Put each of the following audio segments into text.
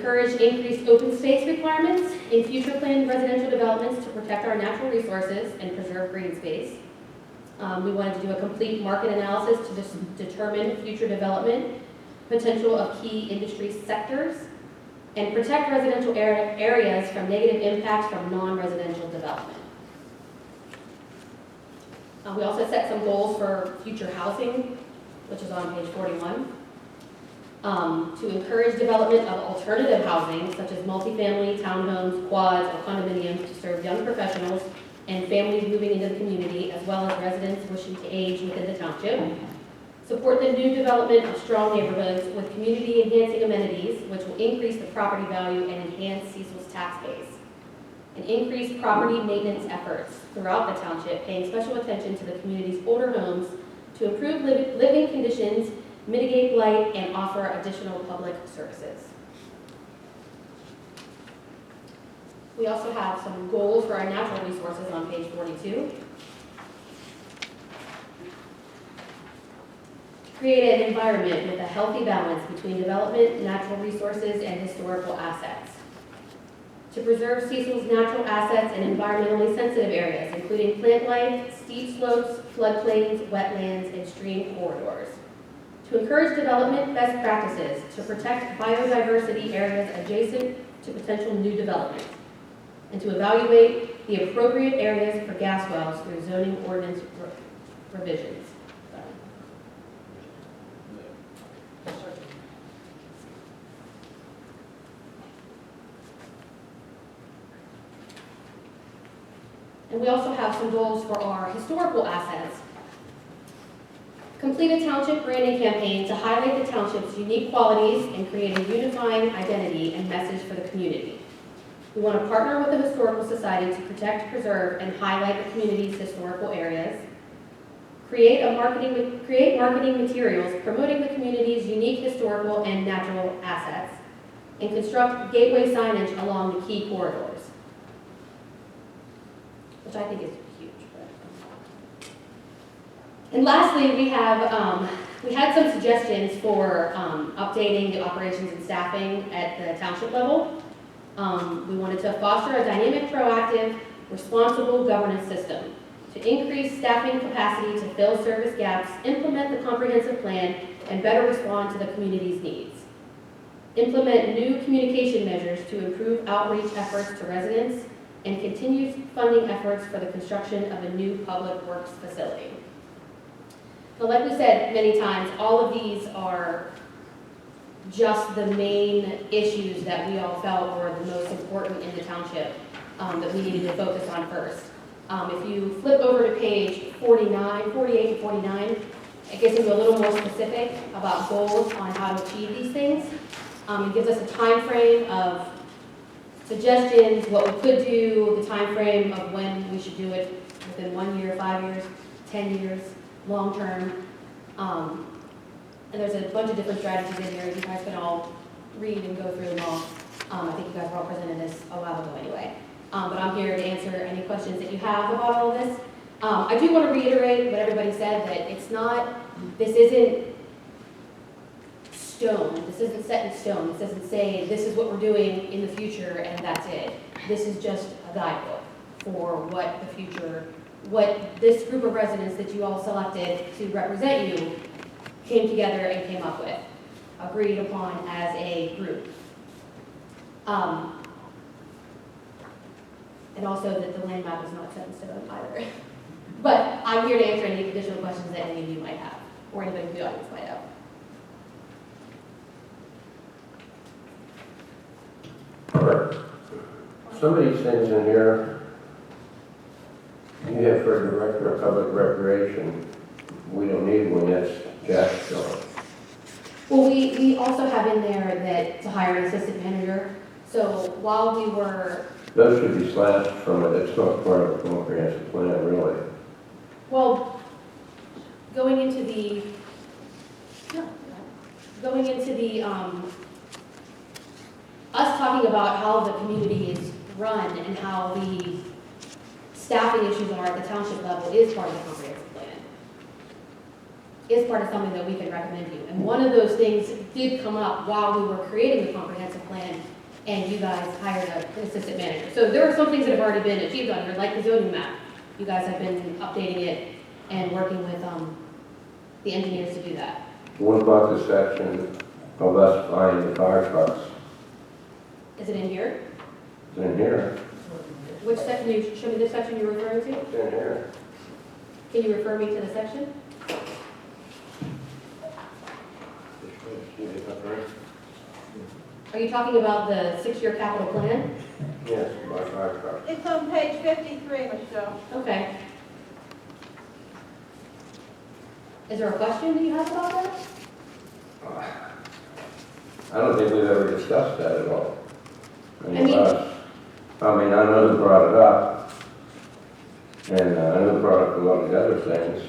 encourage increased open space requirements in future planned residential developments to protect our natural resources and preserve green space. We wanted to do a complete market analysis to determine future development potential of key industry sectors and protect residential areas from negative impacts from non-residential development. We also set some goals for future housing, which is on page 41. To encourage development of alternative housing, such as multifamily, townhomes, quads, or condominiums to serve young professionals and families moving into the community, as well as residents wishing to age within the township. Support the new development of strong neighborhoods with community-enhancing amenities, which will increase the property value and enhance Cecil's tax base. And increase property maintenance efforts throughout the township, paying special attention to the community's older homes to improve living conditions, mitigate blight, and offer additional public services. We also have some goals for our natural resources on page 42. Create an environment with a healthy balance between development, natural resources, and historical assets. To preserve Cecil's natural assets and environmentally sensitive areas, including plant life, steep slopes, floodplains, wetlands, and stream corridors. To encourage development best practices to protect biodiversity areas adjacent to potential new development. And to evaluate the appropriate areas for gas wells through zoning ordinance revisions. And we also have some goals for our historical assets. Complete a township branding campaign to highlight the township's unique qualities and create a unifying identity and message for the community. We want to partner with the Historical Society to protect, preserve, and highlight the community's historical areas. Create marketing materials promoting the community's unique historical and natural assets. And construct gateway signage along the key corridors, which I think is huge. And lastly, we had some suggestions for updating the operations and staffing at the township level. We wanted to foster a dynamic, proactive, responsible governance system to increase staffing capacity to fill service gaps, implement the comprehensive plan, and better respond to the community's needs. Implement new communication measures to improve outreach efforts to residents, and continue funding efforts for the construction of a new public works facility. But like we said many times, all of these are just the main issues that we all felt were the most important in the township that we needed to focus on first. If you flip over to page 48 and 49, it gets into a little more specific about goals on how to achieve these things. It gives us a time frame of suggestions, what we could do, the time frame of when we should do it, within 1 year, 5 years, 10 years, long term. And there's a bunch of different strategies in here. You guys can all read and go through them all. I think you guys were all presented this a while ago anyway. But I'm here to answer any questions that you have about all of this. I do want to reiterate what everybody said, that this isn't stone. This isn't set in stone. This doesn't say this is what we're doing in the future and that's it. This is just a guidebook for what the future, what this group of residents that you all selected to represent you came together and came up with, agreed upon as a group. And also that the land map is not set in stone either. But I'm here to answer any additional questions that any of you might have, or anybody in the audience might have. Some of these things in here, you have for a director of public recreation. We don't need one, that's Jack's job. Well, we also have in there that to hire an assistant manager. So while we were... Those should be slashed from it, it's not part of a comprehensive plan, really. Well, going into the us talking about how the community is run and how the staffing issues are at the township level is part of the comprehensive plan. Is part of something that we can recommend to you. And one of those things did come up while we were creating the comprehensive comprehensive plan, and you guys hired an assistant manager. So there are some things that have already been achieved on here, like the zoning map. You guys have been updating it and working with the engineers to do that. What about the section of us buying the fire trucks? Is it in here? It's in here. Which section, you show me the section you're referring to? It's in here. Can you refer me to the section? Are you talking about the 6-year capital plan? Yes, my fire truck. It's on page 53, Michelle. Okay. Is there a question that you have about that? I don't think we've ever discussed that at all. I mean- I mean, I know who brought it up, and I know who brought up a lot of the other things,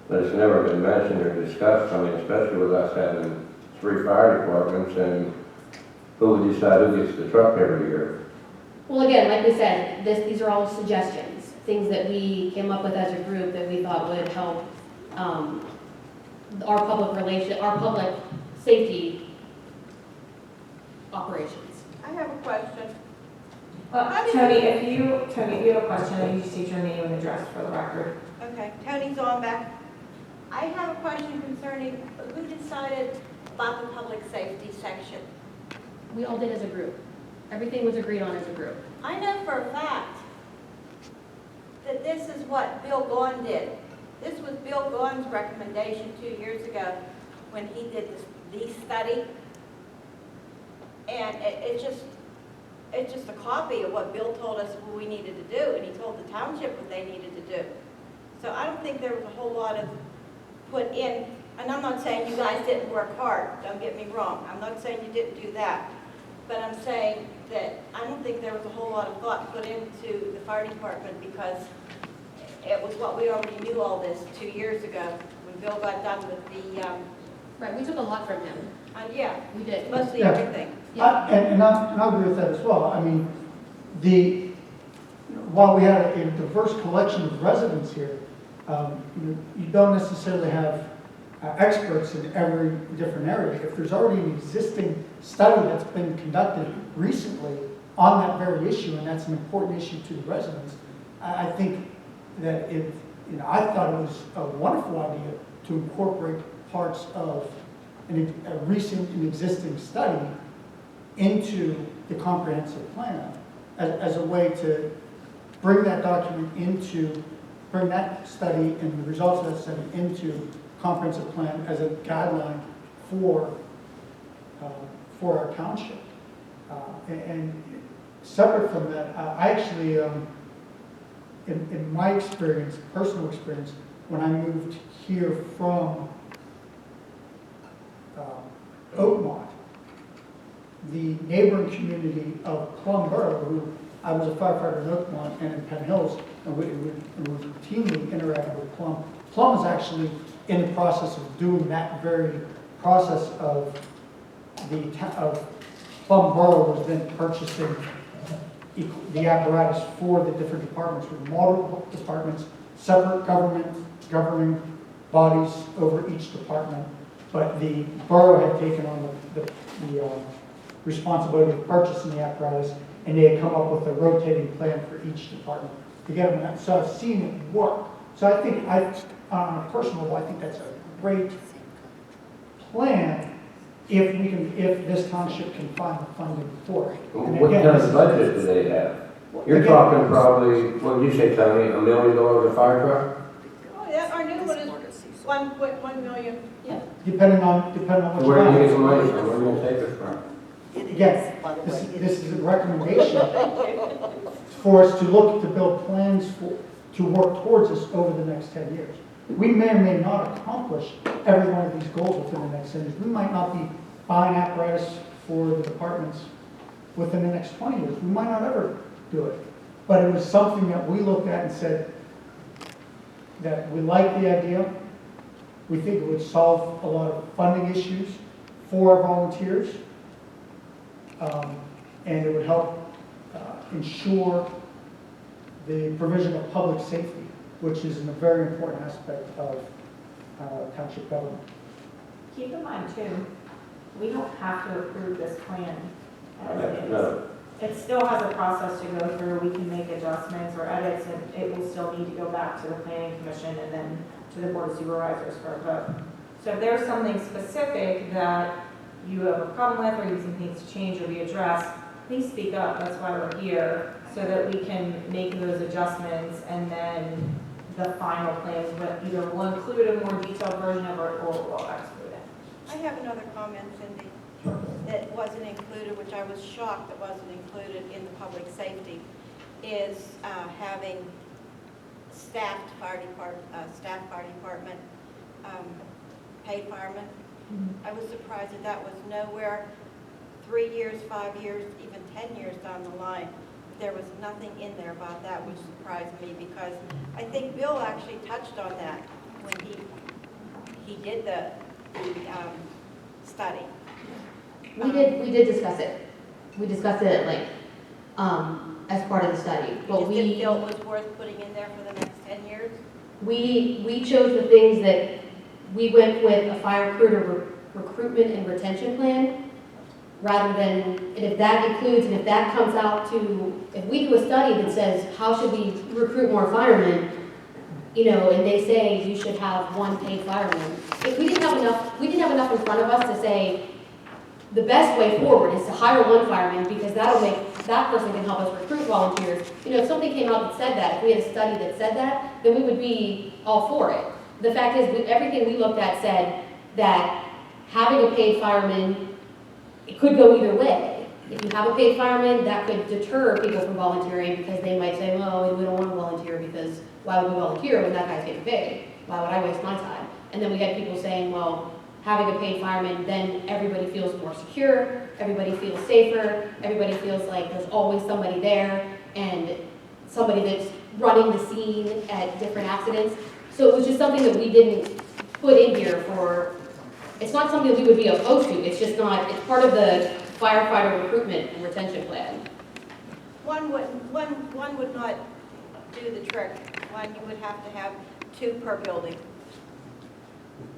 but it's never been mentioned or discussed. I mean, especially with us having 3 fire departments, and who would decide who gets the truck every year? Well, again, like we said, these are all suggestions, things that we came up with as a group that we thought would help our public safety operations. I have a question. Tony, if you have a question, you state your name and address for the record. Okay, Tony's on back. I have a question concerning who decided about the public safety section. We all did as a group. Everything was agreed on as a group. I know for a fact that this is what Bill Gaughan did. This was Bill Gaughan's recommendation 2 years ago when he did the study. And it's just a copy of what Bill told us what we needed to do, and he told the township what they needed to do. So I don't think there was a whole lot of put in, and I'm not saying you guys didn't work hard, don't get me wrong. I'm not saying you didn't do that. But I'm saying that I don't think there was a whole lot of thought put into the fire department because it was what we already knew all this 2 years ago when Bill got done with the, Right, we took a lot from him. yeah, We did. mostly Yeah. everything. And I'll agree with that as well. I mean, while we had a diverse collection of residents here, you don't necessarily have experts in every different area. If there's already an existing study that's been conducted recently on that very issue, and that's an important issue to the residents, I think that I thought it was a wonderful idea to incorporate parts of a recent and existing study into the comprehensive plan as a way to bring that bring that study and the results of that study into comprehensive plan as a guideline for our township. And separate from that, I actually, in my experience, personal experience, when I moved here from Oakmont, the neighboring community of Plum Borough, who I was a firefighter in Oakmont and in Penn Hills, and we routinely interacted with Plum. Plum is actually in the process of doing that very process of Plum Borough was then purchasing the apparatus for the different departments, with multiple departments, separate governing bodies over each department. But the borough had taken on the responsibility of purchasing the apparatus, and they had come up with a rotating plan for each department to get them. So I've seen it work. So I think, on a personal level, I think that's a great plan if this township can find the funding for it. And What again, kind this of is- budget do they have? You're Again- talking probably, what did you say, Tony, $1 million a fire truck? Oh, yeah, our new one is 1.1 million. Depending on what you Where are you buy. getting money from? Where are you gonna take it from? Again, this is a recommendation for us to look to build plans to work towards this over the next 10 years. We may or may not accomplish every one of these goals within the next 10 years. We might not be buying apparatus for the departments within the next 20 years. We might not ever do it. But it was something that we looked at and said that we like the idea. We think it would solve a lot of funding issues for our volunteers. And it would help ensure the provision of public safety, which is a very important aspect of township government. Keep in mind too, we don't have to approve this plan as it is. No, It still has a process to go through, we can make adjustments or edits, and it will still need to go back to the planning commission and then to the board of supervisors for a vote. So if there's something specific that you have a problem with, or you think needs to change or be addressed, please speak up, that's why we're here, so that we can make those adjustments, and then the final plan, but either we'll include a more detailed version of it, or we'll exclude it. I have another comment, Cindy, that wasn't included, which I was shocked that wasn't included in the public safety, is having staff fire department, paid firemen. I was surprised that that was nowhere, 3 years, 5 years, even 10 years down the line. There was nothing in there about that, which surprised me, because I think Bill actually touched on that when he did the study. We did discuss it. We discussed it at length, as part of the study. You But just didn't feel it was worth putting in there for the next 10 years? we chose the things that we went with a fire recruitment and retention plan, rather than, and if that includes, and if that comes out to, if we do a study that says, how should we recruit more firemen, you know, and they say you should have one paid fireman. If we didn't have enough in front of us to say, the best way forward is to hire one fireman, because that'll make, that person can help us recruit volunteers. You know, if something came out that said that, if we had a study that said that, then we would be all for it. The fact is, everything we looked at said that having a paid fireman, it could go either way. If you have a paid fireman, that could deter people from volunteering, because they might say, well, we don't want to volunteer, because why would we volunteer when that guy's getting paid? Why would I waste my time? And then we had people saying, well, having a paid fireman, then everybody feels more secure, everybody feels safer, everybody feels like there's always somebody there, and somebody that's running the scene at different accidents. So it was just something that we didn't put in here for, it's not something that we would be opposed to, it's just not, it's part of the firefighter recruitment and retention plan. One would not do the trick. One, you would have to have 2 per building.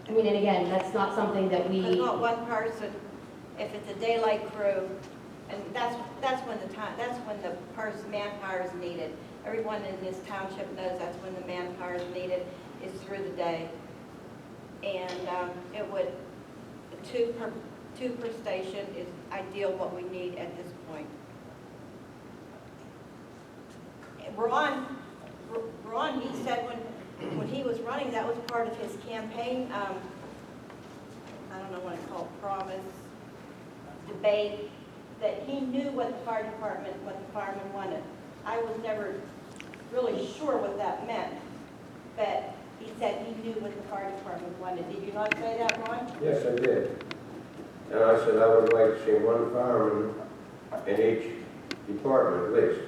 I mean, and again, that's not something that But we, not one person, if it's a daylight crew, and that's when the manpower is needed. Everyone in this township knows that's when the manpower is needed, is through the day. And it would, 2 per station is ideal what we need at this point. Ron, he said when he was running, that was part of his campaign, I don't know what it's called, promise, debate, that he knew what the fire department, what the firemen wanted. I was never really sure what that meant, but he said he knew what the fire department wanted. Did you not say that, Ron? yes, I did. And I said I would like to see one fireman in each department at least.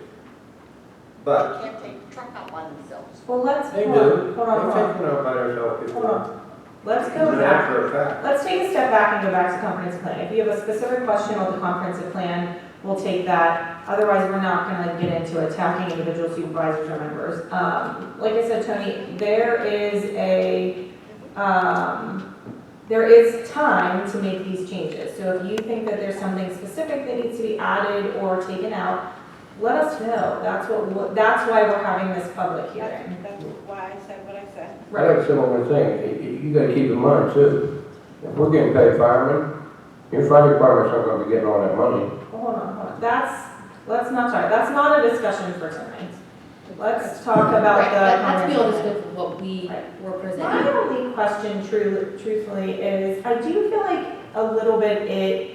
But Can't take the truck out by themselves. Well, let's, they hold on, do. hold on, They hold take on. them out by themselves Hold before. on. Let's It's go an back. after effect. Let's take a step back and go back to comprehensive plan. If you have a specific question on the comprehensive plan, we'll take that. Otherwise, we're not gonna get into attacking individual supervisors or members. Like I said, Tony, there is time to make these changes. So if you think that there's something specific that needs to be added or taken out, let us know. That's why we're having this public hearing. That's why I said what I said. I have a similar thing. You gotta keep in mind too, if we're getting paid firemen, your fire department's not gonna be getting all that money. Hold on. Let's not talk, that's not a discussion for tonight. Let's talk about right, the. that's beyond the comprehensive scope of what we Right. were My presenting. only question truthfully is, I do feel like a little bit it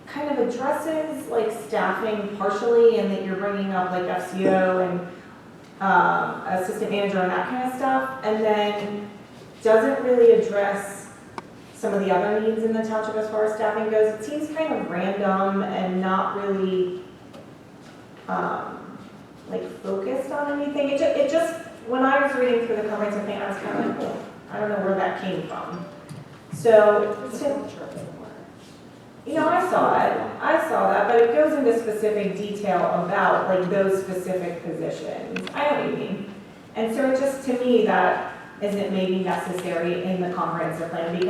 kind of addresses like staffing partially, and that you're bringing up like FCO and assistant manager and that kind of stuff, and then doesn't really address some of the other needs in the township as far as staffing goes. It seems kind of random and not really like focused on anything. It just, when I was reading through the comprehensive plan, I was kind of like, oh, I don't know where that came from. So, you know, I saw that, but it goes into specific detail about like those specific positions. I know what you mean. And so it just, to me, that isn't maybe necessary in the comprehensive plan, because